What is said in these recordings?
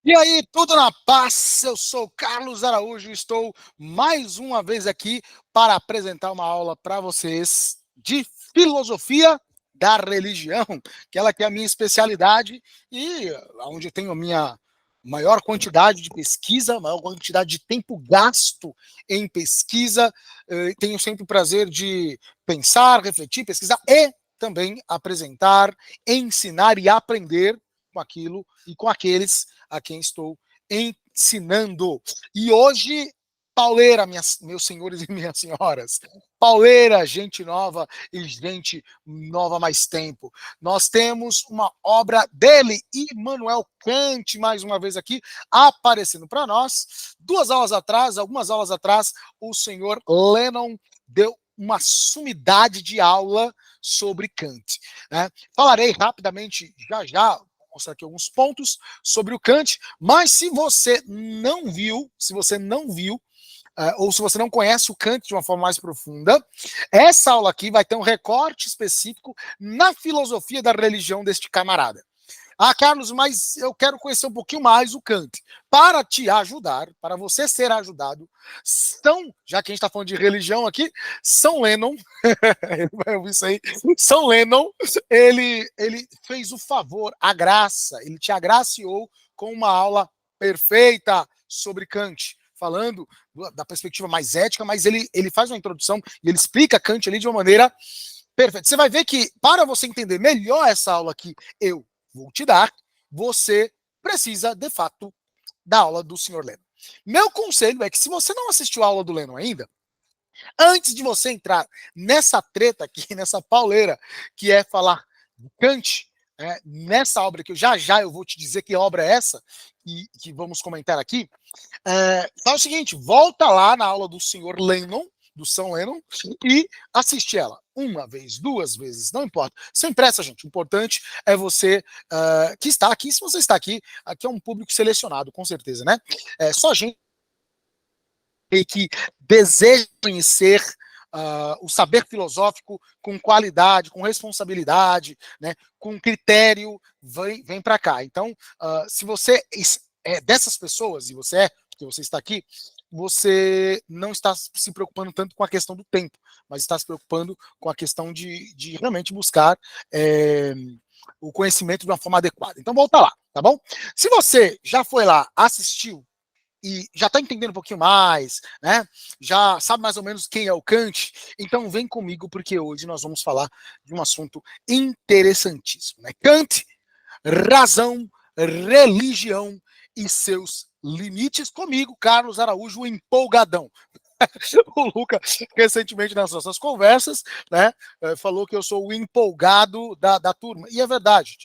E aí, tudo na paz? Eu sou Carlos Araújo e estou mais uma vez aqui para apresentar uma aula para vocês de filosofia da religião, que ela que é a minha especialidade e onde eu tenho a minha maior quantidade de pesquisa, maior quantidade de tempo gasto em pesquisa. Tenho sempre o prazer de pensar, refletir, pesquisar e também apresentar, ensinar e aprender com aquilo e com aqueles a quem estou ensinando. E hoje, pauleira, meus senhores e minhas senhoras, pauleira, gente nova e gente nova mais tempo. Nós temos uma obra dele, Immanuel Kant, mais uma vez aqui, aparecendo para nós. Algumas aulas atrás, o senhor Lennon deu uma sumidade de aula sobre Kant. Né? Falarei rapidamente, já, mostrar aqui alguns pontos sobre o Kant, mas se você não viu, ou se você não conhece o Kant de uma forma mais profunda, essa aula aqui vai ter um recorte específico na filosofia da religião deste camarada. Ah, Carlos, mas eu quero conhecer um pouquinho mais o Kant. Para te ajudar, para você ser ajudado, já que a gente está falando de religião aqui, São Lennon, ele vai ouvir isso aí, São Lennon, ele fez o favor, a graça, ele te agraciou com uma aula perfeita sobre Kant, falando da perspectiva mais ética, mas ele faz uma introdução e ele explica Kant ali de uma maneira perfeita. Você vai ver que, para você entender melhor essa aula que eu vou te dar, você precisa, de fato, da aula do Sr. Lennon. Meu conselho é que, se você não assistiu a aula do Lennon ainda, antes de você entrar nessa treta aqui, nessa pauleira, que é falar de Kant, nessa obra que já eu vou te dizer que obra é essa, que vamos comentar aqui, faz o seguinte, volta lá na aula do Sr. Lennon, do São Lennon, e assiste ela uma vez, duas vezes, não importa. Sem pressa, gente. O importante é você que está aqui. Se você está aqui é um público selecionado, com certeza, né? É só gente que deseja conhecer o saber filosófico com qualidade, com responsabilidade, né, com critério, vem para cá. Então, se você é dessas pessoas, e você porque você está aqui, você não está se preocupando tanto com a questão do tempo, mas está se preocupando com a questão de realmente buscar o conhecimento de uma forma adequada. Então, volta lá, tá bom? Se você já foi lá, assistiu, e já está entendendo um pouquinho mais, né? Já sabe mais ou menos quem é o Kant, então vem comigo, porque hoje nós vamos falar de um assunto interessantíssimo, né? Kant, razão, religião e seus limites. Comigo, Carlos Araújo, o empolgadão. O Luca, recentemente nas nossas conversas, né, falou que eu sou o empolgado da turma. E é verdade,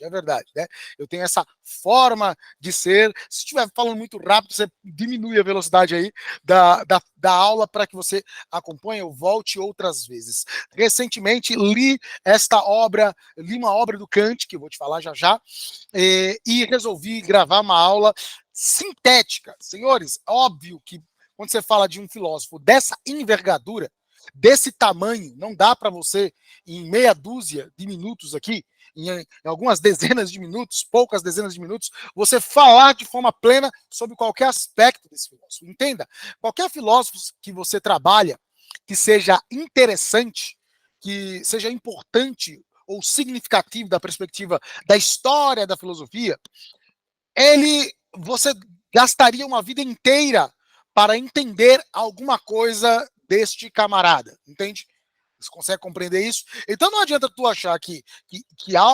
né? Eu tenho essa forma de ser. Se estiver falando muito rápido, você diminui a velocidade aí da aula para que você acompanhe ou volte outras vezes. Recentemente li uma obra do Kant, que eu vou te falar já, e resolvi gravar uma aula sintética. Senhores, óbvio que quando você fala de um filósofo dessa envergadura, desse tamanho, não dá para você, em meia dúzia de minutos aqui, em algumas dezenas de minutos, poucas dezenas de minutos, você falar de forma plena sobre qualquer aspecto desse filósofo. Entenda, qualquer filósofo que você trabalha, que seja interessante, que seja importante ou significativo da perspectiva da história da filosofia, você gastaria uma vida inteira para entender alguma coisa deste camarada, entende? Você consegue compreender isso? Então não adianta tu achar que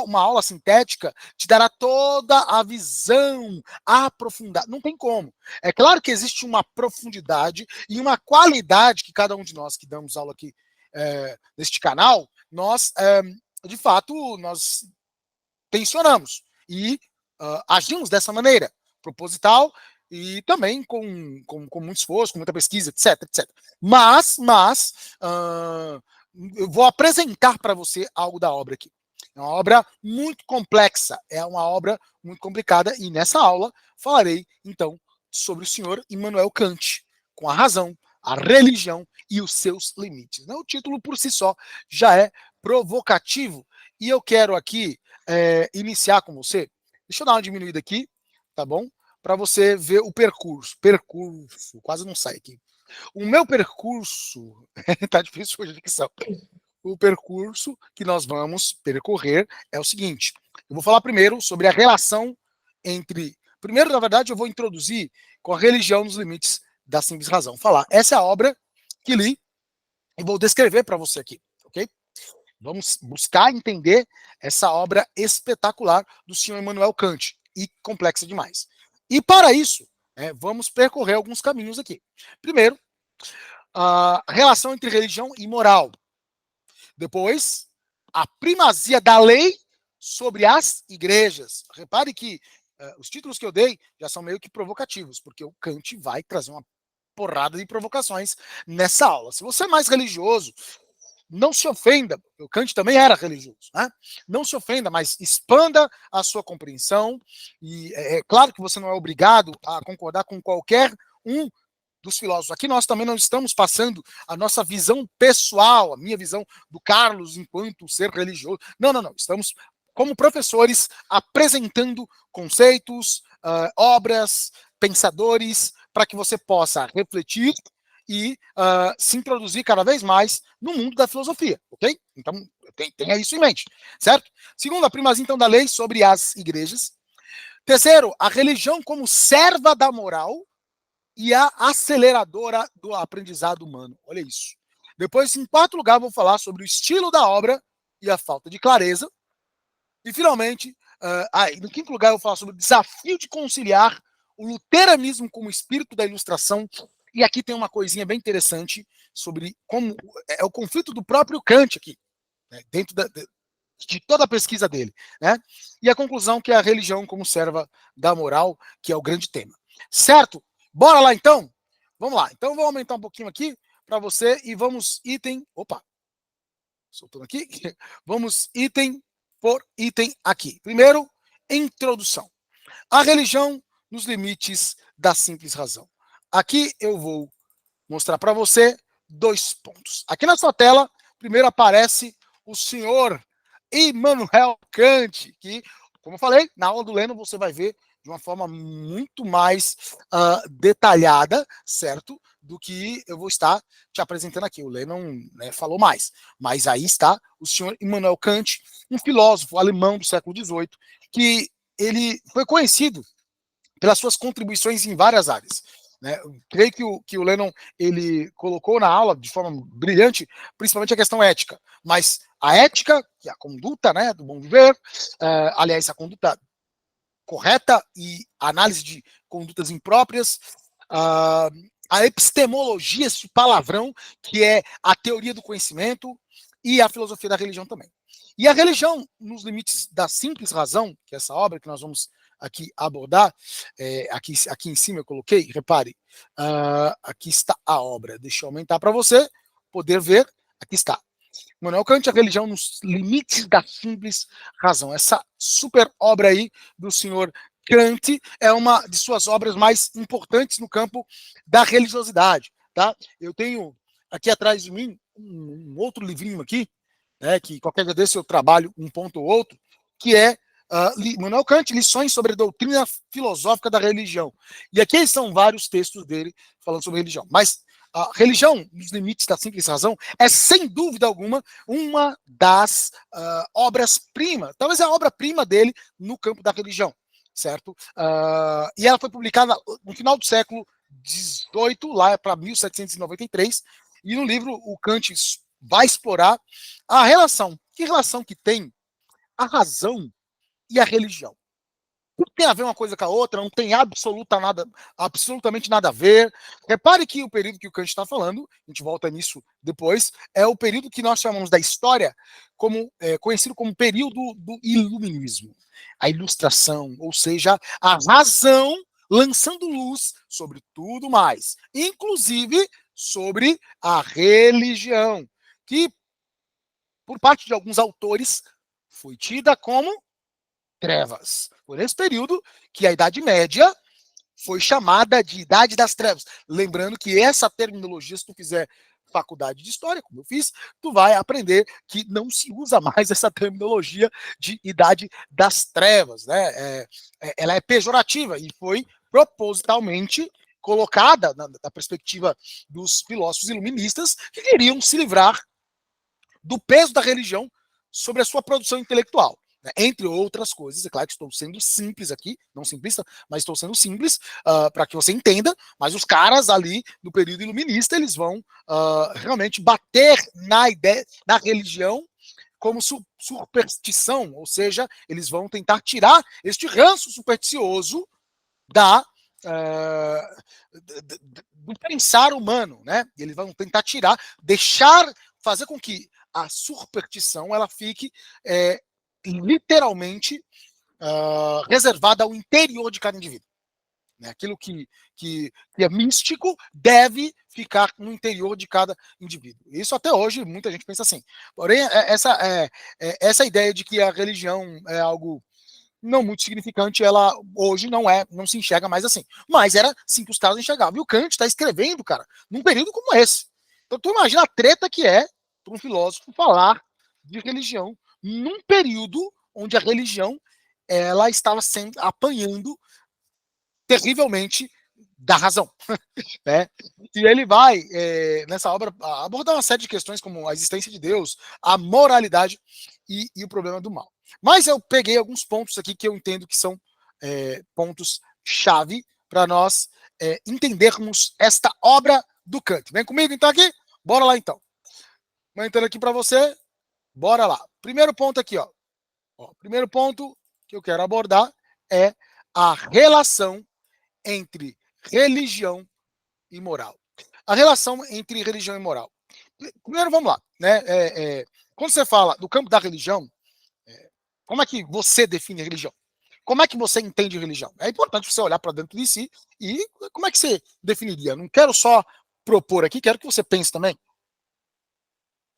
uma aula sintética te dará toda a visão aprofundada. Não tem como. É claro que existe uma profundidade e uma qualidade que cada um de nós que damos aula aqui neste canal, de fato, nós tensionamos e agimos dessa maneira, proposital e também com muito esforço, com muita pesquisa, etc, etc. Mas eu vou apresentar para você algo da obra aqui. É uma obra muito complexa, é uma obra muito complicada, e nessa aula falarei, então, sobre o senhor Immanuel Kant, com a razão, a religião e os seus limites. O título por si só já é provocativo, e eu quero aqui iniciar com você. Deixa eu dar uma diminuída aqui, tá bom? para você ver o percurso. Percurso, quase não sai aqui. O meu percurso, tá difícil hoje a dicção. O percurso que nós vamos percorrer é o seguinte. Eu vou falar primeiro sobre a relação entre... Primeiro, na verdade, eu vou introduzir com a religião nos limites da simples razão. Falar, essa é a obra que li e vou descrever para você aqui, ok? Vamos buscar entender essa obra espetacular do senhor Immanuel Kant, e complexa demais. E para isso, vamos percorrer alguns caminhos aqui. Primeiro, a relação entre religião e moral. Depois, a primazia da lei sobre as igrejas. Repare que os títulos que eu dei já são meio que provocativos, porque o Kant vai trazer uma porrada de provocações nessa aula. Se você é mais religioso, não se ofenda, o Kant também era religioso, né? Não se ofenda, mas expanda a sua compreensão, e é claro que você não é obrigado a concordar com qualquer um dos filósofos. Aqui nós também não estamos passando a nossa visão pessoal, a minha visão do Carlos enquanto ser religioso. Não, não, não. Estamos, como professores, apresentando conceitos, obras, pensadores, para que você possa refletir e se introduzir cada vez mais no mundo da filosofia, ok? Então, tenha isso em mente, certo? Segundo, a primazia, então, da lei sobre as igrejas. Terceiro, a religião como serva da moral e a aceleradora do aprendizado humano. Olha isso. Depois, em quarto lugar, vou falar sobre o estilo da obra e a falta de clareza. E, finalmente, no quinto lugar, eu vou falar sobre o desafio de conciliar o luteranismo como espírito da ilustração. E aqui tem uma coisinha bem interessante sobre como é o conflito do próprio Kant aqui, né, dentro de toda a pesquisa dele, né? E a conclusão que é a religião como serva da moral, que é o grande tema. Certo? Bora lá, então? Vamos lá. Então, vou aumentar um pouquinho aqui para você e vamos item... Opa! Soltando aqui. Vamos item por item aqui. Primeiro, introdução. A religião nos limites da simples razão. Aqui eu vou mostrar para você 2 pontos. Aqui na sua tela, primeiro aparece o senhor Immanuel Kant, que, como eu falei, na aula do Lennon você vai ver de uma forma muito mais detalhada, certo? Do que eu vou estar te apresentando aqui. O Lennon, né, falou mais. Mas aí está o senhor Immanuel Kant, um filósofo alemão do século XVIII, que ele foi conhecido pelas suas contribuições em várias áreas. Né? Creio que o Lennon ele colocou na aula de forma brilhante, principalmente a questão ética. Mas a ética, que é a conduta, né, do bom viver, aliás, a conduta correta e a análise de condutas impróprias, a epistemologia, esse palavrão, que é a teoria do conhecimento, e a filosofia da religião também. E a religião, nos limites da simples razão, que é essa obra que nós vamos aqui abordar, aqui em cima eu coloquei, repare, aqui está a obra. Deixa eu aumentar para você poder ver, aqui está. Immanuel Kant, a religião nos limites da simples razão. Essa super obra aí do senhor Kant é uma de suas obras mais importantes no campo da religiosidade. Tá? Eu tenho aqui atrás de mim um outro livrinho aqui, né, que qualquer dia desse eu trabalho um ponto ou outro, que é Immanuel Kant, Lições sobre a Doutrina Filosófica da Religião. E aqui estão vários textos dele falando sobre religião. Mas a religião, nos limites da simples razão, é sem dúvida alguma uma das obras-primas, talvez a obra-prima dele no campo da religião, certo? E ela foi publicada no final do século XVIII, lá para 1793, e no livro o Kant vai explorar a relação, que relação que tem a razão e a religião. Não tem a ver uma coisa com a outra, não tem absolutamente nada a ver. Repare que o período que o Kant está falando, a gente volta nisso depois, é o período que nós chamamos da história, conhecido como período do iluminismo. A ilustração, ou seja, a razão lançando luz sobre tudo mais, inclusive sobre a religião, que, por parte de alguns autores, foi tida como trevas. Por esse período que a Idade Média foi chamada de Idade das Trevas. Lembrando que essa terminologia, se tu fizer faculdade de História, como eu fiz, tu vai aprender que não se usa mais essa terminologia de Idade das Trevas. Né? Ela é pejorativa e foi propositalmente colocada da perspectiva dos filósofos iluministas que queriam se livrar do peso da religião sobre a sua produção intelectual. Né? Entre outras coisas, é claro que estou sendo simples aqui, não simplista, mas estou sendo simples para que você entenda, mas os caras ali do período iluminista, eles vão realmente bater na ideia da religião como superstição, ou seja, eles vão tentar tirar este ranço supersticioso do pensar humano, né? Eles vão tentar tirar, fazer com que a superstição ela fique literalmente reservada ao interior de cada indivíduo. Né? Aquilo que é místico deve ficar no interior de cada indivíduo. Isso até hoje muita gente pensa assim. Porém, essa ideia de que a religião é algo não muito significante, ela hoje não se enxerga mais assim. Mas era assim que os caras enxergavam. E o Kant está escrevendo, cara, num período como esse. Então tu imagina a treta que é para um filósofo falar de religião num período onde a religião ela estava apanhando terrivelmente da razão. Né? E ele vai, nessa obra, abordar uma série de questões como a existência de Deus, a moralidade e o problema do mal. Mas eu peguei alguns pontos aqui que eu entendo que são pontos-chave para nós entendermos esta obra do Kant. Vem comigo então aqui? Bora lá então. Comentando aqui para você, bora lá. Primeiro ponto aqui, ó. Primeiro ponto que eu quero abordar é a relação entre religião e moral. A relação entre religião e moral. Primeiro, vamos lá. Né? Quando você fala do campo da religião, como é que você define religião? Como é que você entende religião? É importante você olhar para dentro de si e como é que você definiria? Não quero só propor aqui, quero que você pense também.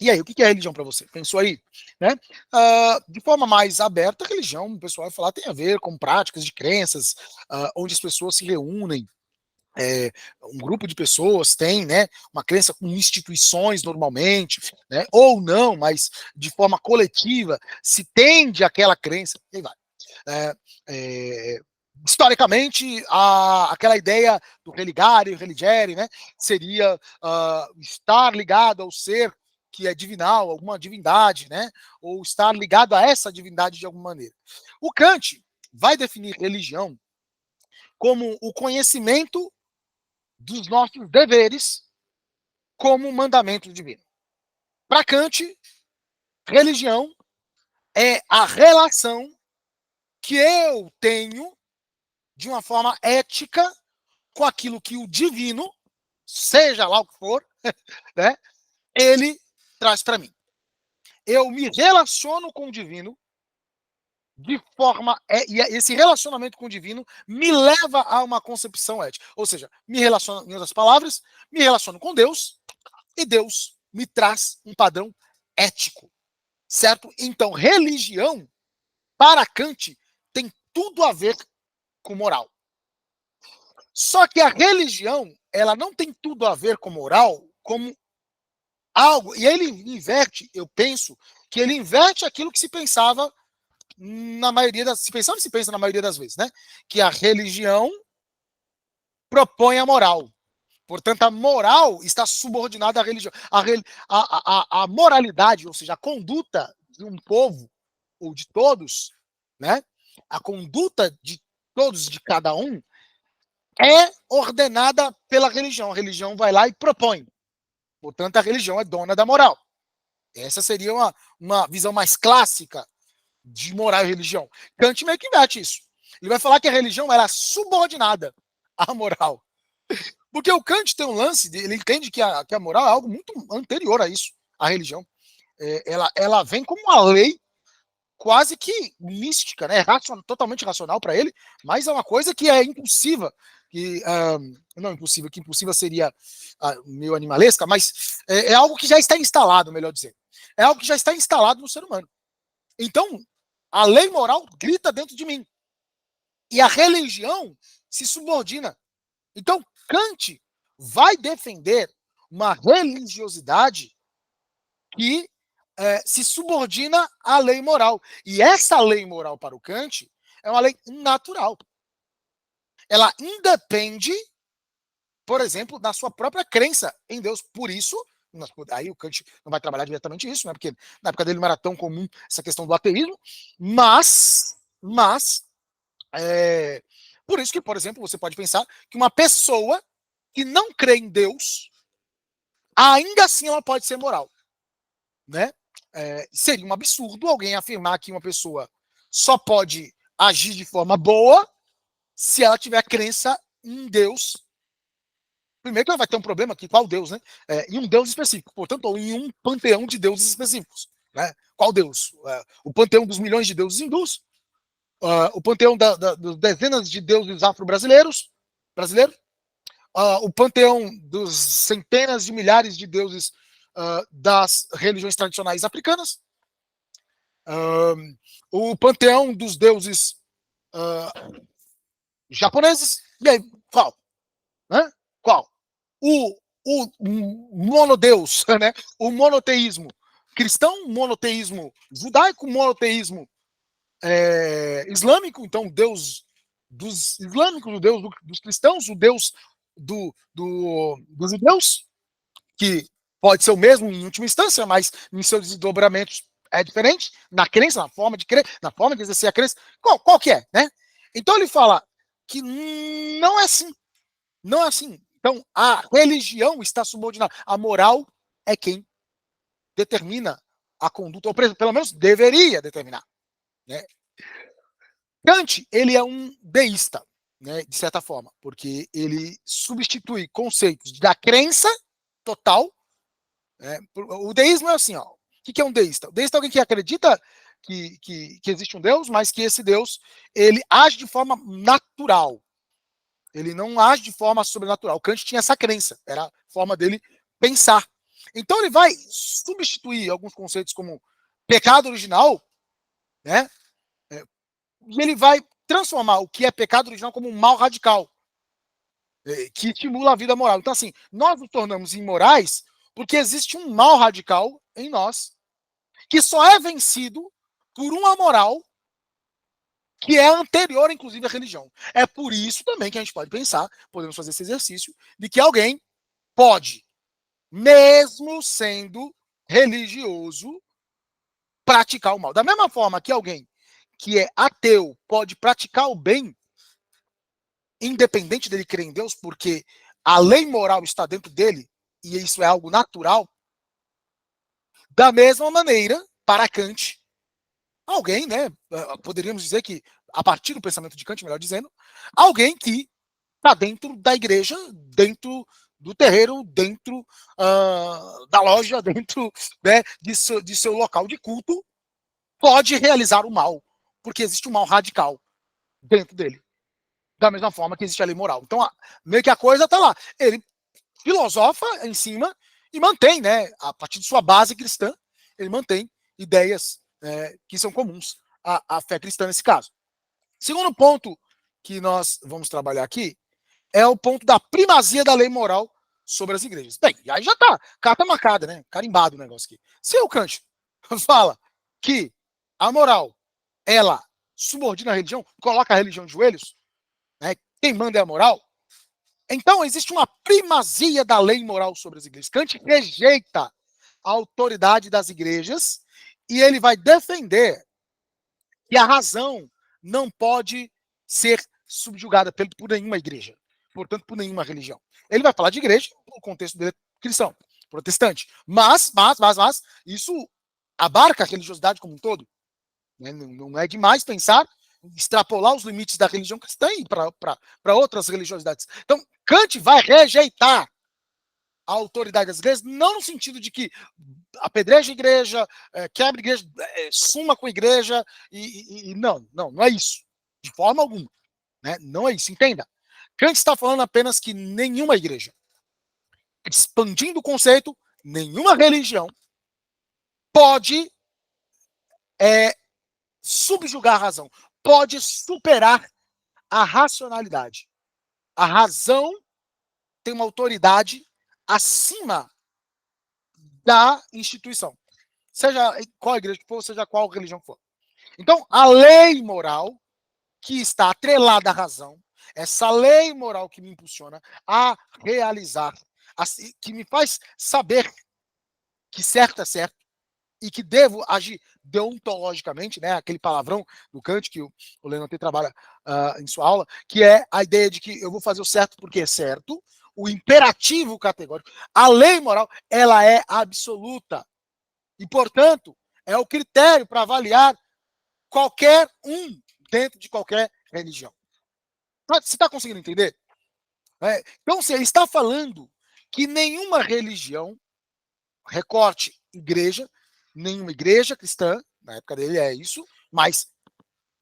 E aí, o que é religião para você? Pensou aí? Né? De forma mais aberta, a religião, o pessoal vai falar, tem a ver com práticas de crenças, onde as pessoas se reúnem. Um grupo de pessoas tem, né, uma crença com instituições normalmente, né, ou não, mas de forma coletiva se tende àquela crença, e aí vai. Historicamente, aquela ideia do religare, religere, né, seria estar ligado ao ser que é divinal, alguma divindade, né, ou estar ligado a essa divindade de alguma maneira. O Kant vai definir religião como o conhecimento dos nossos deveres como mandamento divino. Para Kant, religião é a relação que eu tenho de uma forma ética com aquilo que o divino, seja lá o que for, né, ele traz para mim. Eu me relaciono com o divino de forma. E esse relacionamento com o divino me leva a uma concepção ética. Ou seja, me relaciono, em outras palavras, me relaciono com Deus e Deus me traz um padrão ético. Certo? Então, religião, para Kant, tem tudo a ver com moral. Só que a religião, ela não tem tudo a ver com moral como algo. E ele inverte, eu penso, que ele inverte aquilo que se pensava na maioria das. Se pensava e se pensa na maioria das vezes, né? Que a religião propõe a moral. Portanto, a moral está subordinada à religião. A moralidade, ou seja, a conduta de um povo ou de todos, né? A conduta de todos, de cada um, é ordenada pela religião. A religião vai lá e propõe. Portanto, a religião é dona da moral. Essa seria uma visão mais clássica de moral e religião. Kant meio que inverte isso. Ele vai falar que a religião era subordinada à moral. Porque o Kant tem um lance, ele entende que a moral é algo muito anterior a isso, à religião. Ela vem como uma lei quase que mística, né? Totalmente racional para ele, mas é uma coisa que é impulsiva. Não impulsiva, que impulsiva seria meio animalesca, mas é algo que já está instalado, melhor dizer. É algo que já está instalado no ser humano. Então, a lei moral grita dentro de mim. E a religião se subordina. Então, Kant vai defender uma religiosidade que se subordina à lei moral. E essa lei moral para o Kant é uma lei natural. ela independe, por exemplo, da sua própria crença em Deus. Por isso, aí o Kant não vai trabalhar diretamente isso, né? Porque na época dele não era tão comum essa questão do ateísmo, mas por isso que, por exemplo, você pode pensar que uma pessoa que não crê em Deus, ainda assim ela pode ser moral, né? Seria um absurdo alguém afirmar que uma pessoa só pode agir de forma boa se ela tiver crença em Deus. Primeiro que ela vai ter um problema aqui, qual Deus, né? Em um Deus específico, portanto, ou em um panteão de deuses específicos. Né? Qual Deus? O panteão dos milhões de deuses hindus, o panteão das dezenas de deuses afro-brasileiros, o panteão dos centenas de milhares de deuses das religiões tradicionais africanas, o panteão dos deuses japoneses, e aí, qual? Né? Qual? O monodeus, né? O monoteísmo cristão, monoteísmo judaico, monoteísmo islâmico, então Deus dos islâmicos, o Deus dos cristãos, o Deus dos judeus, que pode ser o mesmo em última instância, mas em seus desdobramentos é diferente, na crença, na forma de crer, na forma de exercer a crença, qual que é, né? Então ele fala que não é assim, não é assim. Então a religião está subordinada, a moral é quem determina a conduta, ou pelo menos deveria determinar, né? Kant, ele é um deísta, né, de certa forma, porque ele substitui conceitos da crença total. Né? O deísmo é assim, ó. O que é um deísta? O deísta é alguém que acredita que existe um Deus, mas que esse Deus ele age de forma natural. Ele não age de forma sobrenatural. Kant tinha essa crença, era a forma dele pensar. Então ele vai substituir alguns conceitos como pecado original, né? E ele vai transformar o que é pecado original como um mal radical, que estimula a vida moral. Então, assim, nós nos tornamos imorais porque existe um mal radical em nós que só é vencido por uma moral que é anterior, inclusive, à religião. É por isso também que a gente pode pensar, podemos fazer esse exercício, de que alguém pode, mesmo sendo religioso, praticar o mal. Da mesma forma que alguém que é ateu pode praticar o bem, independente dele crer em Deus, porque a lei moral está dentro dele, e isso é algo natural, da mesma maneira, para Kant, alguém, né, poderíamos dizer que, a partir do pensamento de Kant, melhor dizendo, alguém que está dentro da igreja, dentro do terreiro, dentro da loja, dentro, né, de seu local de culto, pode realizar o mal, porque existe um mal radical dentro dele. Da mesma forma que existe a lei moral. Então, meio que a coisa está lá. Ele filosofa em cima e mantém, né, a partir de sua base cristã, ele mantém ideias que são comuns à fé cristã nesse caso. Segundo ponto que nós vamos trabalhar aqui é o ponto da primazia da lei moral sobre as igrejas. Bem, aí já tá, carta marcada, né? Carimbado o negócio aqui. Se o Kant fala que a moral, ela subordina a religião, coloca a religião de joelhos, né? Quem manda é a moral. Então existe uma primazia da lei moral sobre as igrejas. Kant rejeita a autoridade das igrejas e ele vai defender que a razão não pode ser subjugada por nenhuma igreja, portanto, por nenhuma religião. Ele vai falar de igreja no contexto dele cristão, protestante. Mas, isso abarca a religiosidade como um todo. Né? Não é demais pensar extrapolar os limites da religião cristã e para outras religiosidades. Então, Kant vai rejeitar a autoridade das igrejas, não no sentido de que apedreja a igreja, quebra a igreja, suma com a igreja, e não é isso. De forma alguma. Né? Não é isso, entenda. Kant está falando apenas que nenhuma igreja, expandindo o conceito, nenhuma religião pode subjugar a razão, pode superar a racionalidade. A razão tem uma autoridade acima da instituição. Seja qual igreja for, seja qual religião for. Então, a lei moral, que está atrelada à razão, essa lei moral que me impulsiona a realizar, que me faz saber que certo é certo e que devo agir deontologicamente, né? Aquele palavrão do Kant que o Leonardo trabalha em sua aula, que é a ideia de que eu vou fazer o certo porque é certo, o imperativo categórico. A lei moral, ela é absoluta e, portanto, é o critério para avaliar qualquer um dentro de qualquer religião. Você está conseguindo entender? Então, você está falando que nenhuma religião, recorte igreja, nenhuma igreja cristã, na época dele é isso, mas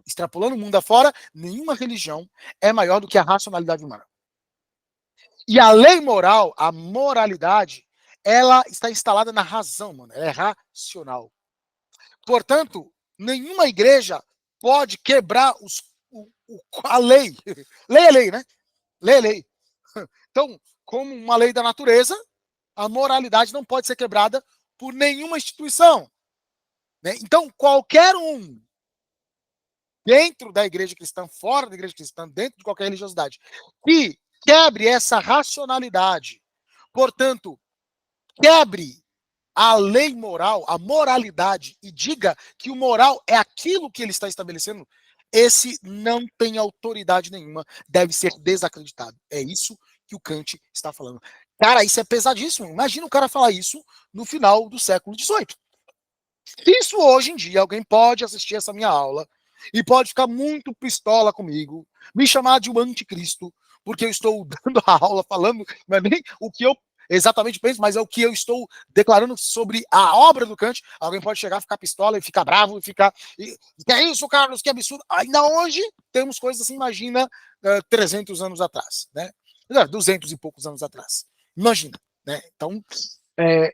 extrapolando o mundo afora, nenhuma religião é maior do que a racionalidade humana. E a lei moral, a moralidade, ela está instalada na razão, mano. Ela é racional. Portanto, nenhuma igreja pode quebrar a lei. Lei é lei, né? Lei é lei. Então, como uma lei da natureza, a moralidade não pode ser quebrada por nenhuma instituição. Né? Então, qualquer um, dentro da igreja cristã, fora da igreja cristã, dentro de qualquer religiosidade, que quebre essa racionalidade, portanto, quebre a lei moral, a moralidade, e diga que o moral é aquilo que ele está estabelecendo, esse não tem autoridade nenhuma, deve ser desacreditado. É isso que o Kant está falando. Cara, isso é pesadíssimo. Imagina o cara falar isso no final do século XVIII. Isso hoje em dia, alguém pode assistir essa minha aula e pode ficar muito pistola comigo, me chamar de um anticristo, porque eu estou dando a aula falando, não é nem o que eu exatamente penso, mas é o que eu estou declarando sobre a obra do Kant. Alguém pode chegar, ficar pistola e ficar bravo e ficar. Que é isso, Carlos? Que absurdo. Ainda hoje temos coisas assim, imagina 300 anos atrás, né? 200 e poucos anos atrás. Imagina, né? Então,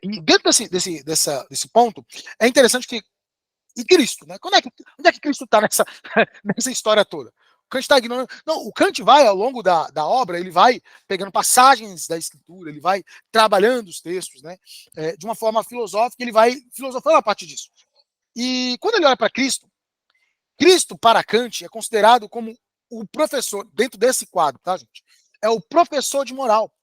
e dentro desse ponto, é interessante que. E Cristo, né? Onde é que Cristo está nessa história toda? O Kant está ignorando. Não, o Kant vai, ao longo da obra, ele vai pegando passagens da escritura, ele vai trabalhando os textos, né? De uma forma filosófica, ele vai filosofando a partir disso. E quando ele olha para Cristo, Cristo, para Kant, é considerado como o professor, dentro desse quadro, tá, gente? É o professor de moral.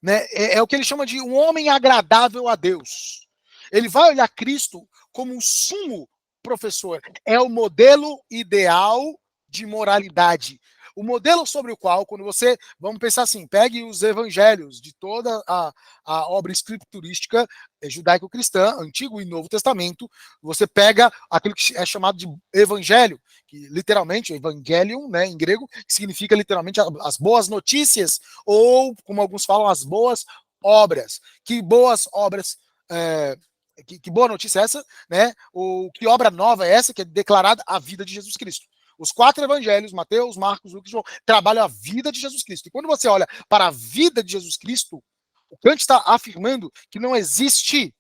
Né? É o que ele chama de um homem agradável a Deus. Ele vai olhar Cristo como um sumo professor. É o modelo ideal de moralidade. O modelo sobre o qual, quando você, vamos pensar assim, pegue os evangelhos de toda a obra escriturística judaico-cristã, Antigo e Novo Testamento, você pega aquilo que é chamado de evangelho, que literalmente, evangelium, né, em grego, que significa literalmente as boas notícias, ou, como alguns falam, as boas obras. Que boas obras... Que boa notícia é essa, né? Que obra nova é essa, que é declarada a vida de Jesus Cristo. Os 4 evangelhos, Mateus, Marcos, Lucas e João, trabalham a vida de Jesus Cristo. E quando você olha para a vida de Jesus Cristo, o Kant está afirmando que não existe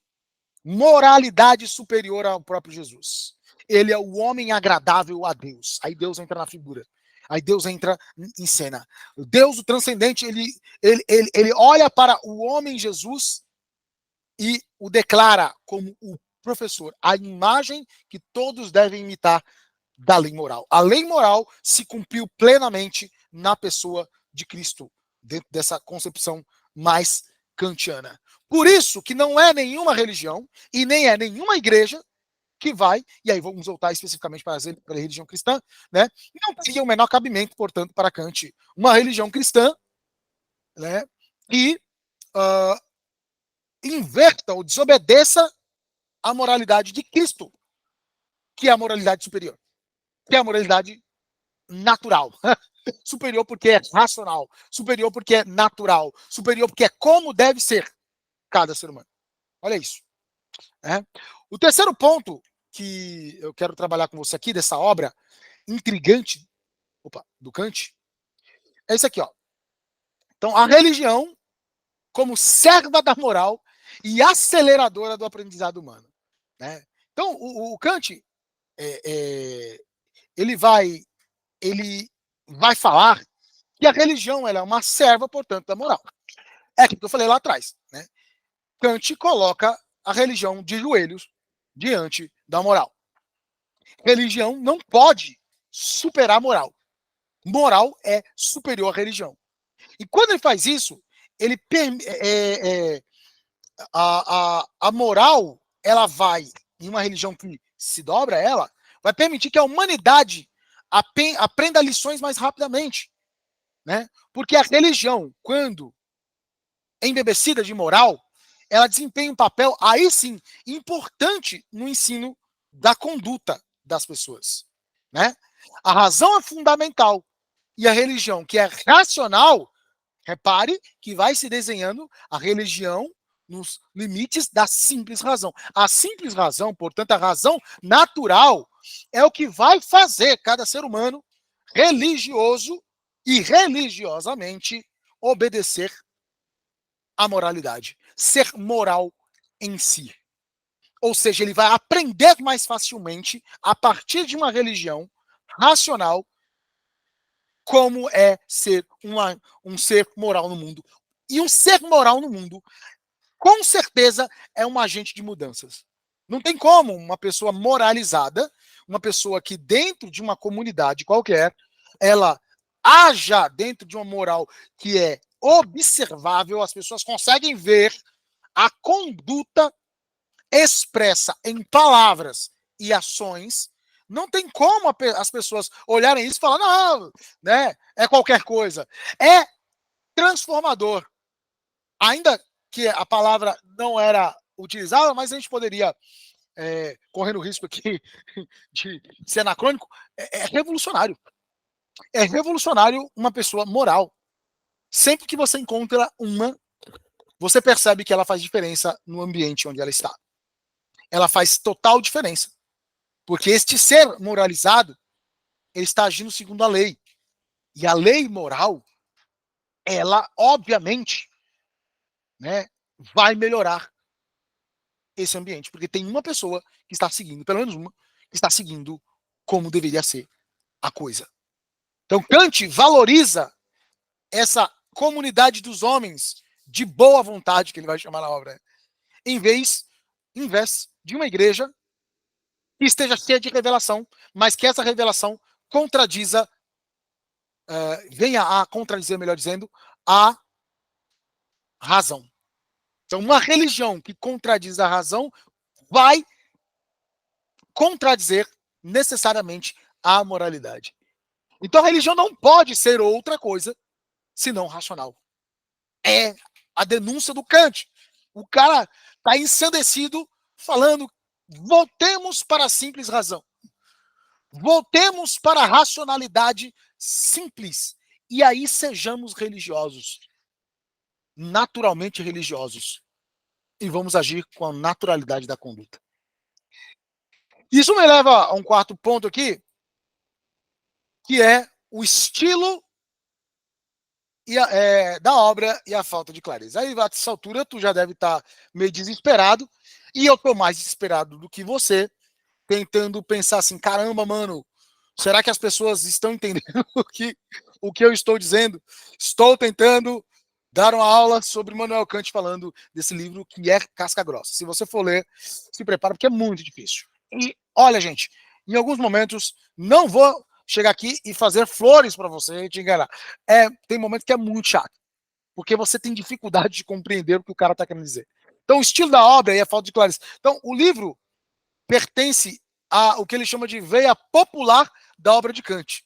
moralidade superior ao próprio Jesus. Ele é o homem agradável a Deus. Aí Deus entra na figura. Aí Deus entra em cena. Deus, o transcendente, ele olha para o homem Jesus e o declara como o professor, a imagem que todos devem imitar da lei moral. A lei moral se cumpriu plenamente na pessoa de Cristo, dentro dessa concepção mais kantiana. Por isso que não é nenhuma religião e nem é nenhuma igreja que vai, e aí vamos voltar especificamente para a religião cristã, né? Não teria o menor cabimento, portanto, para Kant, uma religião cristã, né? Que inverta ou desobedeça a moralidade de Cristo, que é a moralidade superior, que é a moralidade natural. Superior porque é racional, superior porque é natural, superior porque é como deve ser cada ser humano. Olha isso. O terceiro ponto que eu quero trabalhar com você aqui, dessa obra intrigante do Kant, é isso aqui. Ó. Então, a religião como serva da moral e aceleradora do aprendizado humano. Né? Então, o Kant, ele vai falar que a religião ela é uma serva, portanto, da moral. É aquilo que eu falei lá atrás. Né? Kant coloca a religião de joelhos diante da moral. Religião não pode superar a moral. moral é superior à religião. E quando ele faz isso, ele a moral, ela vai, em uma religião que se dobra a ela, vai permitir que a humanidade aprenda lições mais rapidamente, né? Porque a religião, quando embebecida de moral, ela desempenha um papel, aí sim, importante no ensino da conduta das pessoas, né? A razão é fundamental e a religião, que é racional, repare que vai se desenhando a religião nos limites da simples razão. A simples razão, portanto, a razão natural, é o que vai fazer cada ser humano religioso e religiosamente obedecer à moralidade, ser moral em si. Ou seja, ele vai aprender mais facilmente, a partir de uma religião racional, como é ser um ser moral no mundo. E um ser moral no mundo, com certeza, é um agente de mudanças. Não tem como uma pessoa moralizada, uma pessoa que dentro de uma comunidade qualquer, ela haja dentro de uma moral que é observável, as pessoas conseguem ver a conduta expressa em palavras e ações. Não tem como as pessoas olharem isso e falar, não, né, é qualquer coisa. É transformador. Ainda que a palavra não era utilizada, mas a gente poderia, correndo o risco aqui de ser anacrônico, é revolucionário. É revolucionário uma pessoa moral. Sempre que você encontra uma, você percebe que ela faz diferença no ambiente onde ela está. Ela faz total diferença. Porque este ser moralizado, ele está agindo segundo a lei. E a lei moral, ela, obviamente, né, vai melhorar esse ambiente. Porque tem uma pessoa que está seguindo, pelo menos uma, que está seguindo como deveria ser a coisa. Então, Kant valoriza essa comunidade dos homens de boa vontade, que ele vai chamar na obra, em vez de uma igreja que esteja cheia de revelação, mas que essa revelação contradiza, venha a contradizer, melhor dizendo, a razão. Então, uma religião que contradiz a razão vai contradizer necessariamente a moralidade. Então, a religião não pode ser outra coisa senão racional. É a denúncia do Kant. O cara está ensandecido falando, voltemos para a simples razão. Voltemos para a racionalidade simples. E aí sejamos religiosos. Naturalmente religiosos. E vamos agir com a naturalidade da conduta. Isso me leva a um quarto ponto aqui, que é o estilo da obra e a falta de clareza. Aí, a essa altura, tu já deve estar meio desesperado, e eu estou mais desesperado do que você, tentando pensar assim, caramba, mano, será que as pessoas estão entendendo o que eu estou dizendo? Estou tentando dar uma aula sobre Immanuel Kant falando desse livro que é casca grossa. Se você for ler, se prepara, porque é muito difícil. E, olha, gente, em alguns momentos, não vou chegar aqui e fazer flores para você e te enganar. Tem momentos que é muito chato, porque você tem dificuldade de compreender o que o cara está querendo dizer. Então, o estilo da obra e a falta de clareza. Então, o livro pertence ao que ele chama de veia popular da obra de Kant.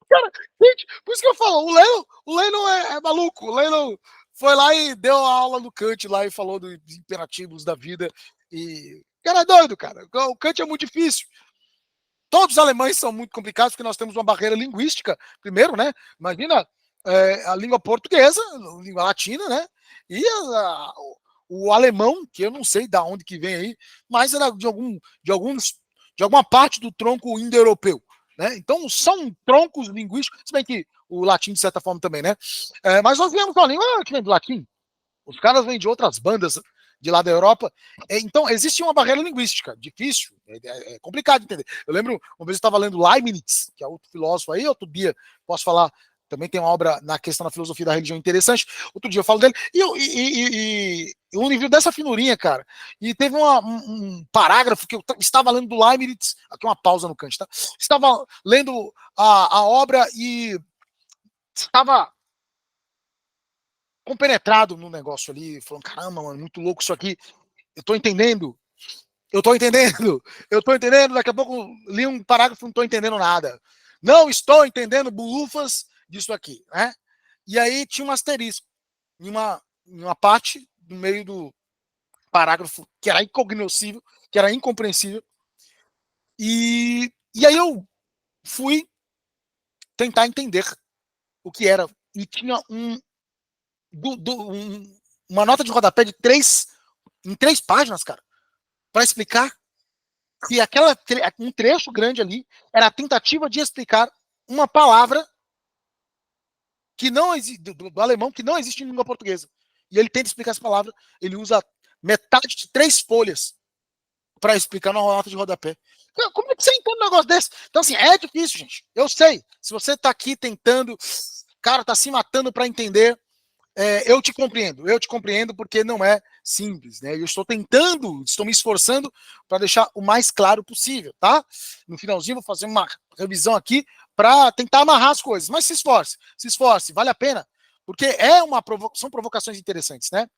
Cara, gente, por isso que eu falo, o Lennon é maluco. O Lennon foi lá e deu a aula do Kant lá e falou dos imperativos da vida. E o cara é doido, cara. O Kant é muito difícil. Todos os alemães são muito complicados porque nós temos uma barreira linguística, primeiro, né? Imagina a língua portuguesa, a língua latina, né? E o alemão, que eu não sei de onde que vem aí, mas era de alguma parte do tronco indo-europeu. Né? Então, são troncos linguísticos, se bem que o latim, de certa forma, também, né? Mas nós viemos com a língua que vem do latim. Os caras vêm de outras bandas de lá da Europa. Então, existe uma barreira linguística, difícil, é complicado de entender. Eu lembro, uma vez eu estava lendo Leibniz, que é outro filósofo aí, outro dia, posso falar, também tem uma obra na questão da filosofia da religião interessante, outro dia eu falo dele, um livro dessa finurinha, cara, e teve um parágrafo que eu estava lendo do Leibniz, aqui uma pausa no Kant, tá? Estava lendo a obra e estava compenetrado no negócio ali, falando, caramba, mano, muito louco isso aqui, eu tô entendendo, daqui a pouco li um parágrafo, não tô entendendo nada. Não estou entendendo bulufas disso aqui, né? E aí tinha um asterisco em uma parte no meio do parágrafo que era incognoscível, que era incompreensível. E aí eu fui tentar entender o que era. E tinha uma nota de rodapé em 3 páginas, cara, para explicar que um trecho grande ali era a tentativa de explicar uma palavra que não do alemão que não existe em língua portuguesa. E ele tenta explicar essa palavra, ele usa metade de 3 folhas para explicar uma nota de rodapé. Como é que você entende um negócio desse? Então, assim, é difícil, gente. Eu sei. Se você tá aqui tentando, cara, tá se matando para entender, eu te compreendo porque não é simples, né? Eu estou me esforçando para deixar o mais claro possível, tá? No finalzinho vou fazer uma revisão aqui para tentar amarrar as coisas, mas se esforce, vale a pena, porque são provocações interessantes, né?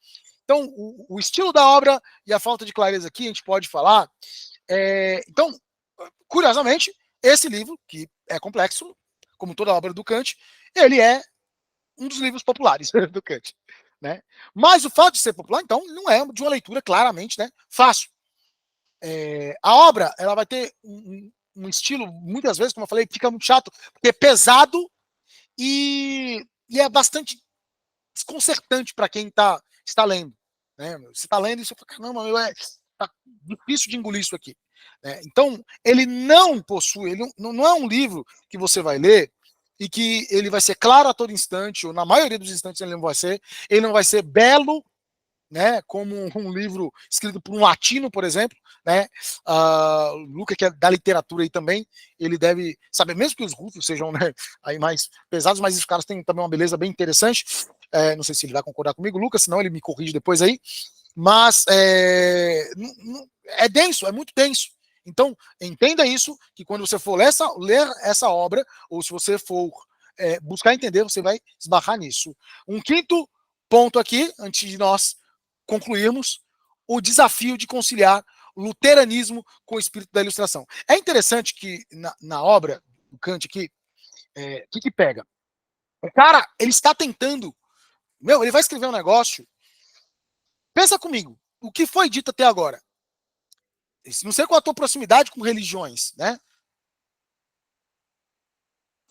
Então, o estilo da obra e a falta de clareza aqui, a gente pode falar. Então, curiosamente, esse livro, que é complexo, como toda a obra do Kant, ele é um dos livros populares do Kant, né? Mas o fato de ser popular, então, não é de uma leitura claramente, né, fácil. A obra, ela vai ter um estilo, muitas vezes, como eu falei, fica muito chato, porque é pesado e é bastante desconcertante para quem está lendo. Né? Você está lendo e você fala, caramba, tá difícil de engolir isso aqui. Então, ele não possui, ele não é um livro que você vai ler e que ele vai ser claro a todo instante, ou na maioria dos instantes ele não vai ser belo, né, como um livro escrito por um latino, por exemplo, né, Luca, que é da literatura aí também, ele deve saber, mesmo que os russos sejam, né, aí mais pesados, mas os caras têm também uma beleza bem interessante, não sei se ele vai concordar comigo, Lucas, senão ele me corrige depois aí, mas é denso, é muito denso. Então, entenda isso, que quando você for ler essa obra, ou se você for buscar entender, você vai esbarrar nisso. Um quinto ponto aqui, antes de nós concluirmos, o desafio de conciliar o luteranismo com o espírito da ilustração. É interessante que na obra do Kant aqui, o que pega? O cara, ele está tentando, ele vai escrever um negócio, pensa comigo, o que foi dito até agora? Não sei qual a tua proximidade com religiões, né?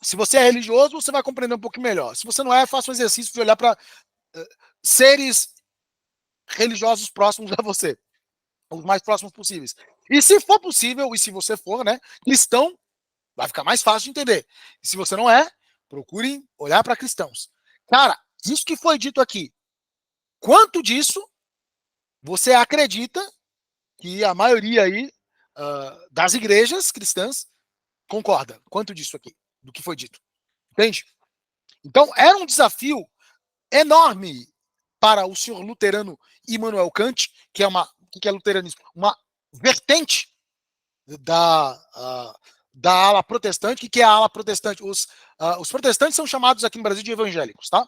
Se você é religioso, você vai compreender um pouco melhor. Se você não é, faça um exercício de olhar para seres religiosos próximos a você, os mais próximos possíveis. E se for possível, e se você for, né, cristão, vai ficar mais fácil de entender. E se você não é, procurem olhar para cristãos. Cara, isso que foi dito aqui, quanto disso você acredita que a maioria aí das igrejas cristãs concorda? Quanto disso aqui, do que foi dito? Entende? Então, era um desafio enorme para o senhor luterano Immanuel Kant, que é o que é luteranismo? Uma vertente da ala protestante. O que é a ala protestante? Os protestantes são chamados aqui no Brasil de evangélicos, tá?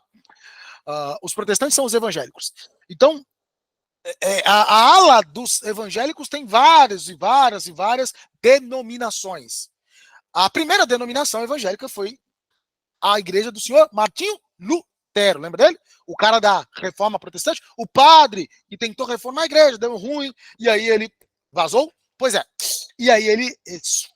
Os protestantes são os evangélicos. Então, a ala dos evangélicos tem várias e várias e várias denominações. A primeira denominação evangélica foi a igreja do senhor Martinho Lutero, lembra dele? O cara da reforma protestante, o padre que tentou reformar a igreja, deu ruim, e aí ele vazou. Pois é. E aí ele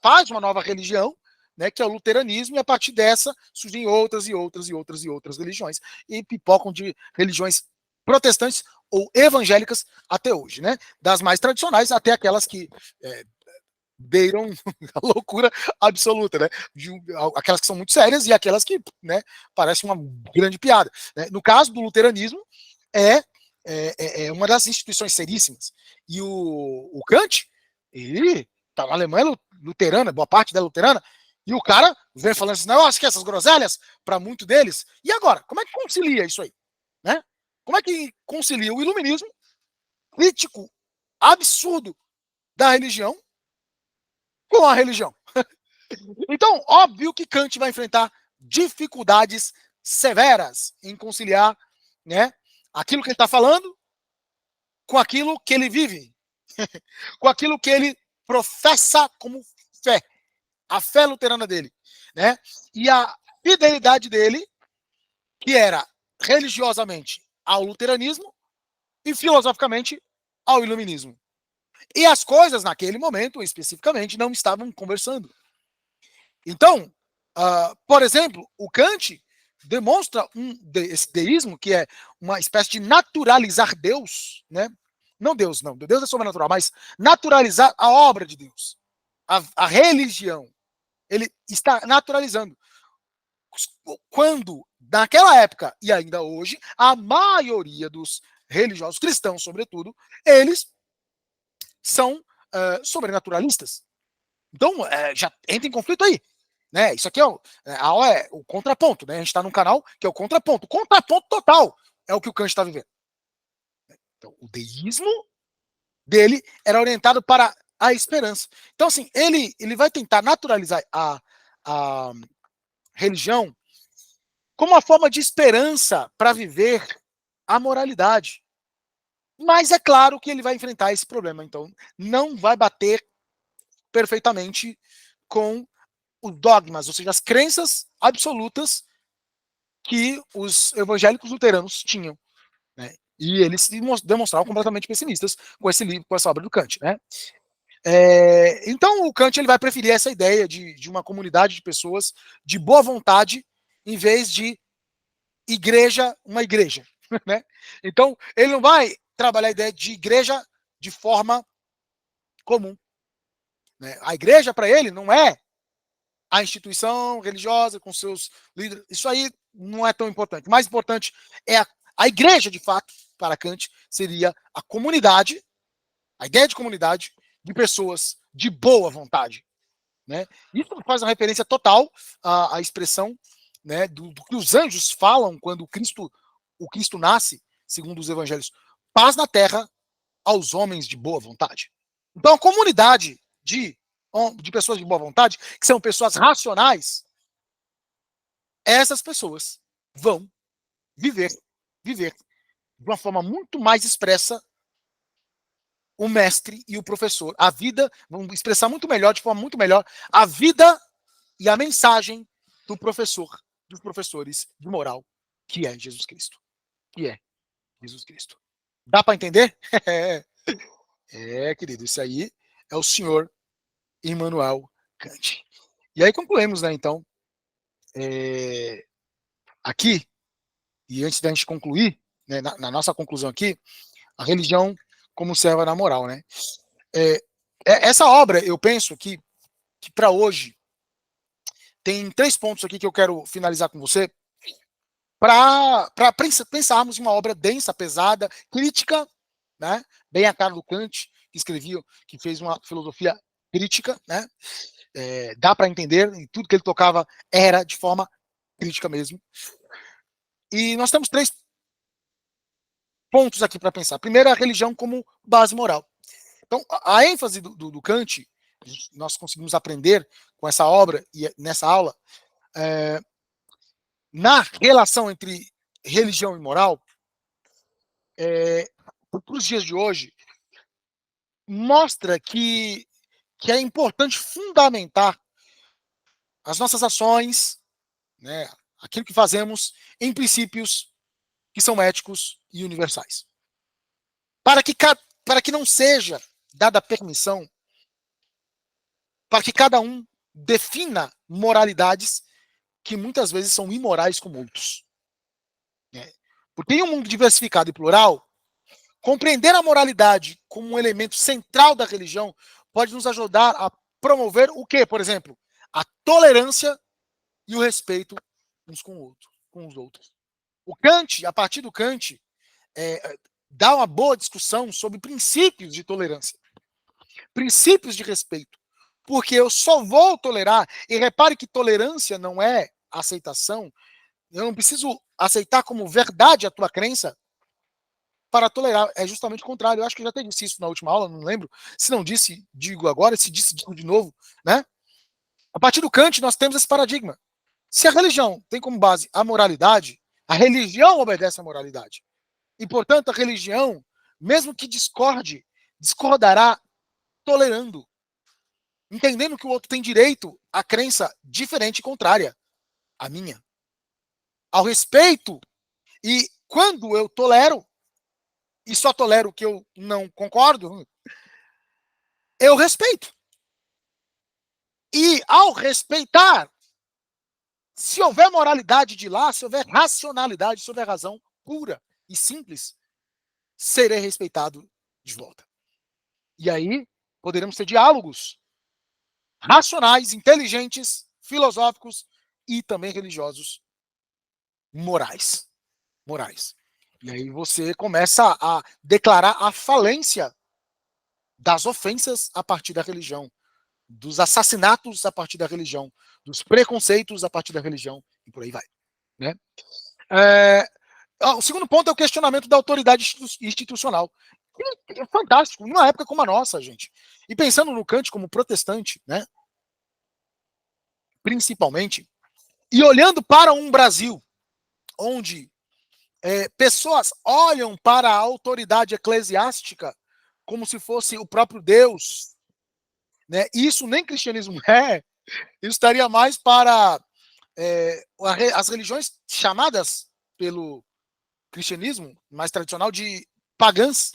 faz uma nova religião, né, que é o luteranismo, e a partir dessa surgem outras e outras e outras e outras religiões, e pipocam de religiões protestantes ou evangélicas até hoje, né? Das mais tradicionais até aquelas que beiram a loucura absoluta, né? Aquelas que são muito sérias e aquelas que, né, parecem uma grande piada. Né? No caso do luteranismo, é uma das instituições seríssimas. E o Kant, ele tá na Alemanha luterana, boa parte dela luterana, e o cara vem falando assim, não, acho que essas groselhas, para muito deles. E agora, como é que concilia isso aí? Né? Como é que concilia o iluminismo crítico absurdo da religião com a religião. Então, óbvio que Kant vai enfrentar dificuldades severas em conciliar, né, aquilo que ele está falando com aquilo que ele vive, com aquilo que ele professa como fé, a fé luterana dele, né? E a fidelidade dele, que era religiosamente ao luteranismo e filosoficamente ao iluminismo. E as coisas, naquele momento, especificamente, não estavam conversando. Então, por exemplo, o Kant demonstra esse deísmo, que é uma espécie de naturalizar Deus, né? Não Deus, não. Deus é sobrenatural, mas naturalizar a obra de Deus. A religião. Ele está naturalizando. Quando, naquela época, e ainda hoje, a maioria dos religiosos cristãos, sobretudo, eles são sobrenaturalistas. Então, já entra em conflito aí. Né? Isso aqui a aula é o contraponto. Né? A gente está num canal que é o contraponto. Contraponto total é o que o Kant está vivendo. Então, o deísmo dele era orientado para a esperança. Então, assim, ele vai tentar naturalizar a religião como uma forma de esperança para viver a moralidade. Mas é claro que ele vai enfrentar esse problema. Então, não vai bater perfeitamente com os dogmas, ou seja, as crenças absolutas que os evangélicos luteranos tinham. Né? E eles se demonstravam completamente pessimistas com esse livro, com essa obra do Kant. Né? Então, o Kant ele vai preferir essa ideia de uma comunidade de pessoas de boa vontade, em vez de uma igreja. Né? Então, ele não vai trabalhar a ideia de igreja de forma comum. Né? A igreja, para ele, não é a instituição religiosa com seus líderes. Isso aí não é tão importante. O mais importante é a igreja, de fato, para Kant, seria a comunidade, a ideia de comunidade de pessoas de boa vontade. Né? Isso faz uma referência total à expressão, né, do que os anjos falam quando o Cristo nasce, segundo os evangelhos: paz na terra aos homens de boa vontade. Então, a comunidade de pessoas de boa vontade, que são pessoas racionais, essas pessoas vão viver de uma forma muito mais expressa o mestre e o professor. A vida, vão expressar muito melhor, de forma muito melhor, a vida e a mensagem do professor, dos professores de moral, que é Jesus Cristo. Que é Jesus Cristo. Dá para entender? Querido, isso aí é o senhor Immanuel Kant. E aí concluímos, né, então, aqui, e antes da gente concluir, né, na nossa conclusão aqui, a religião como serva na moral, né? Essa obra, eu penso que para hoje, tem 3 pontos aqui que eu quero finalizar com você, para pensarmos em uma obra densa, pesada, crítica, né? Bem a cara do Kant, que fez uma filosofia crítica, né? Dá para entender, e tudo que ele tocava era de forma crítica mesmo. E nós temos 3 pontos aqui para pensar. Primeiro, a religião como base moral. Então, a ênfase do Kant, nós conseguimos aprender com essa obra e nessa aula, na relação entre religião e moral, para os dias de hoje, mostra que é importante fundamentar as nossas ações, né, aquilo que fazemos, em princípios que são éticos e universais. Para que não seja dada permissão para que cada um defina moralidades que muitas vezes são imorais como outros. Porque em um mundo diversificado e plural, compreender a moralidade como um elemento central da religião pode nos ajudar a promover o quê, por exemplo? A tolerância e o respeito uns com os outros. O Kant, a partir do Kant, dá uma boa discussão sobre princípios de tolerância, princípios de respeito. Porque eu só vou tolerar, e repare que tolerância não é aceitação, eu não preciso aceitar como verdade a tua crença, para tolerar. É justamente o contrário. Eu acho que eu já até disse isso na última aula, não lembro. Se não disse, digo agora. Se disse, digo de novo, né? A partir do Kant, nós temos esse paradigma. Se a religião tem como base a moralidade, a religião obedece à moralidade. E, portanto, a religião, mesmo que discorde, discordará tolerando, entendendo que o outro tem direito à crença diferente e contrária à minha, ao respeito. E quando eu tolero, e só tolero o que eu não concordo, eu respeito. E ao respeitar, se houver moralidade de lá, se houver racionalidade, se houver razão pura e simples, serei respeitado de volta. E aí poderemos ter diálogos racionais, inteligentes, filosóficos e também religiosos, morais. E aí você começa a declarar a falência das ofensas a partir da religião, dos assassinatos a partir da religião, dos preconceitos a partir da religião, e por aí vai. Né? O segundo ponto é o questionamento da autoridade institucional. É fantástico, numa época como a nossa, gente. E pensando no Kant como protestante, né? Principalmente, e olhando para um Brasil onde pessoas olham para a autoridade eclesiástica como se fosse o próprio Deus, né? Isso nem cristianismo é, isso estaria mais para as religiões chamadas pelo cristianismo mais tradicional de pagãs,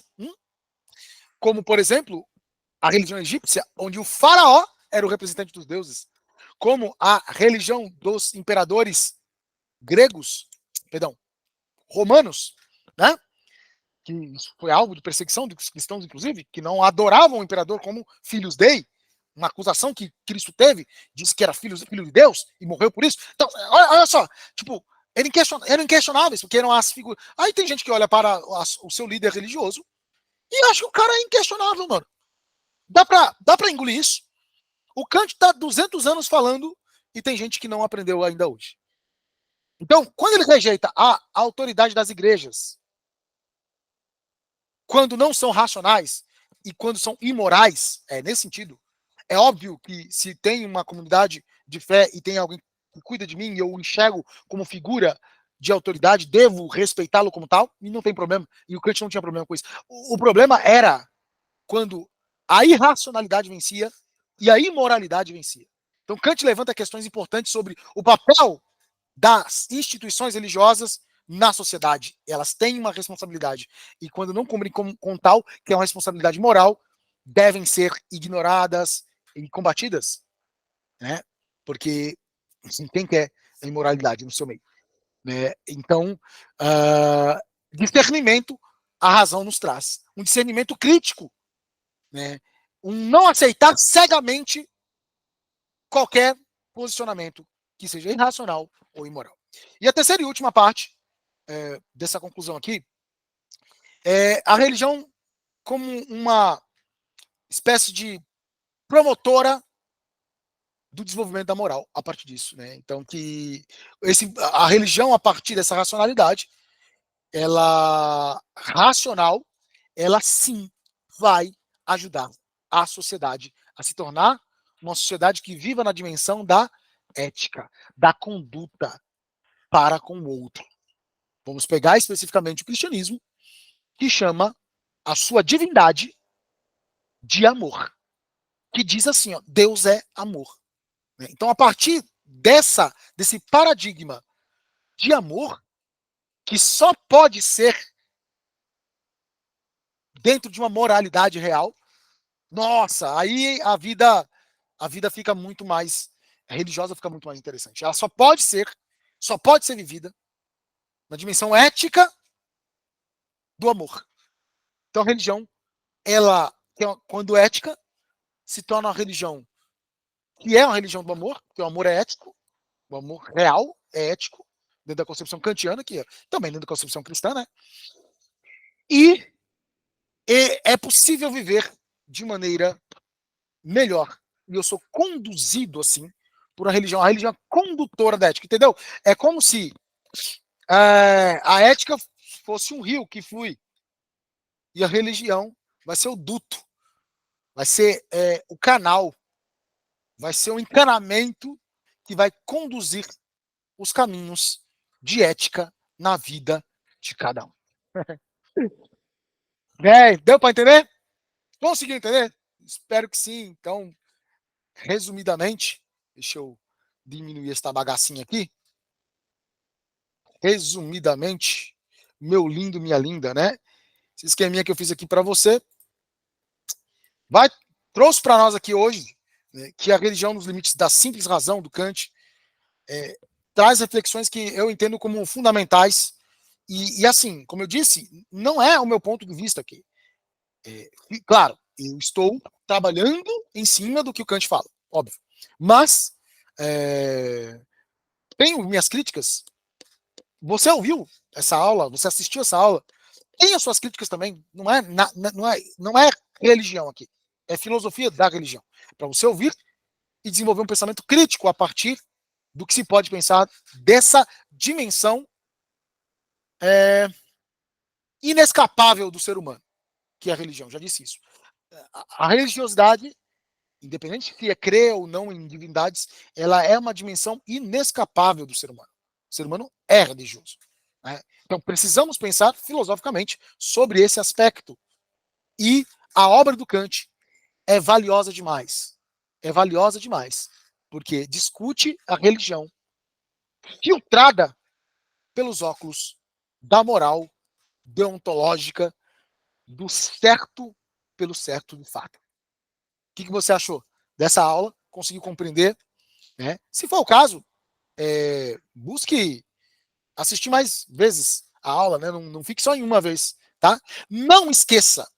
como, por exemplo, a religião egípcia, onde o faraó era o representante dos deuses, como a religião dos imperadores gregos, perdão, romanos, né? Que isso foi alvo de perseguição dos cristãos, inclusive, que não adoravam o imperador como filhos dei, uma acusação que Cristo teve, disse que era filho de Deus e morreu por isso. Então, olha só, tipo, eram inquestionáveis, porque eram as figuras. Aí tem gente que olha para o seu líder religioso e acha que o cara é inquestionável, mano. Dá pra engolir isso. O Kant tá 200 anos falando e tem gente que não aprendeu ainda hoje. Então, quando ele rejeita a autoridade das igrejas, quando não são racionais e quando são imorais, nesse sentido, é óbvio que se tem uma comunidade de fé e tem alguém que cuida de mim e eu enxergo como figura de autoridade, devo respeitá-lo como tal, e não tem problema. E o Kant não tinha problema com isso. O problema era quando a irracionalidade vencia e a imoralidade vencia. Então Kant levanta questões importantes sobre o papel das instituições religiosas na sociedade. Elas têm uma responsabilidade. E quando não cumprem com tal, que é uma responsabilidade moral, devem ser ignoradas e combatidas. Né? Porque assim, quem quer a imoralidade no seu meio? Né? Então, discernimento a razão nos traz. Um discernimento crítico. Né? Um não aceitar cegamente qualquer posicionamento que seja irracional ou imoral. E a terceira e última parte dessa conclusão aqui é a religião como uma espécie de promotora do desenvolvimento da moral a partir disso, né? Então que a religião a partir dessa racionalidade, ela racional, ela sim vai ajudar a sociedade a se tornar uma sociedade que viva na dimensão da ética, da conduta para com o outro. Vamos pegar especificamente o cristianismo, que chama a sua divindade de amor, que diz assim, ó, Deus é amor. Então, a partir desse paradigma de amor, que só pode ser dentro de uma moralidade real, nossa, aí a vida fica muito mais, a religiosa fica muito mais interessante. Ela só pode ser vivida na dimensão ética do amor. Então, a religião, ela, quando ética, se torna uma religião que é uma religião do amor, porque o amor é ético, o amor real é ético, dentro da concepção kantiana, que é também dentro da concepção cristã, né? E é possível viver de maneira melhor. E eu sou conduzido assim por uma religião, a religião condutora da ética, entendeu? É como se a ética fosse um rio que flui. e a religião vai ser o duto, vai ser o canal, vai ser o encanamento que vai conduzir os caminhos de ética na vida de cada um. Deu para entender? Conseguiu entender? Espero que sim. Então, resumidamente, deixa eu diminuir esta bagacinha aqui. Resumidamente, meu lindo, minha linda, né? Esse esqueminha que eu fiz aqui para você trouxe para nós aqui hoje, né, que a religião nos limites da simples razão do Kant traz reflexões que eu entendo como fundamentais e assim, como eu disse, não é o meu ponto de vista aqui. Claro, eu estou trabalhando em cima do que o Kant fala, óbvio. Mas tenho minhas críticas. Você ouviu essa aula? Você assistiu essa aula? Tem as suas críticas também. Não é religião aqui. É filosofia da religião. Para você ouvir e desenvolver um pensamento crítico a partir do que se pode pensar dessa dimensão inescapável do ser humano, que é a religião. Já disse isso. A religiosidade, independente se é crer ou não em divindades, ela é uma dimensão inescapável do ser humano. O ser humano é religioso. Né? Então precisamos pensar filosoficamente sobre esse aspecto. E a obra do Kant é valiosa demais. É valiosa demais. Porque discute a religião filtrada pelos óculos da moral deontológica do certo pelo certo de fato. O que você achou dessa aula? Conseguiu compreender? Né? Se for o caso, busque assistir mais vezes a aula, né? Não fique só em uma vez, tá? Não esqueça,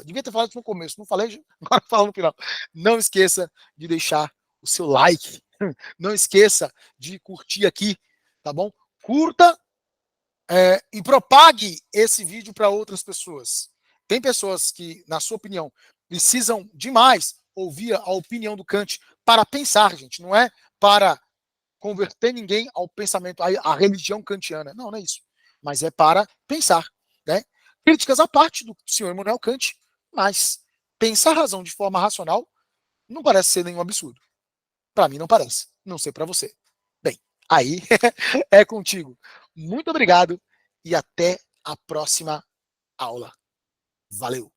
devia ter falado isso no começo, não falei, agora falo no final. Não esqueça de deixar o seu like, não esqueça de curtir aqui, tá bom? Curta e propague esse vídeo para outras pessoas. Tem pessoas que, na sua opinião, precisam demais ouvir a opinião do Kant para pensar, gente. Não é para converter ninguém ao pensamento, à religião kantiana. Não, não é isso. Mas é para pensar. Né? Críticas à parte do senhor Immanuel Kant, mas pensar a razão de forma racional não parece ser nenhum absurdo. Para mim não parece. Não sei para você. Bem, aí é contigo. Muito obrigado e até a próxima aula. Valeu!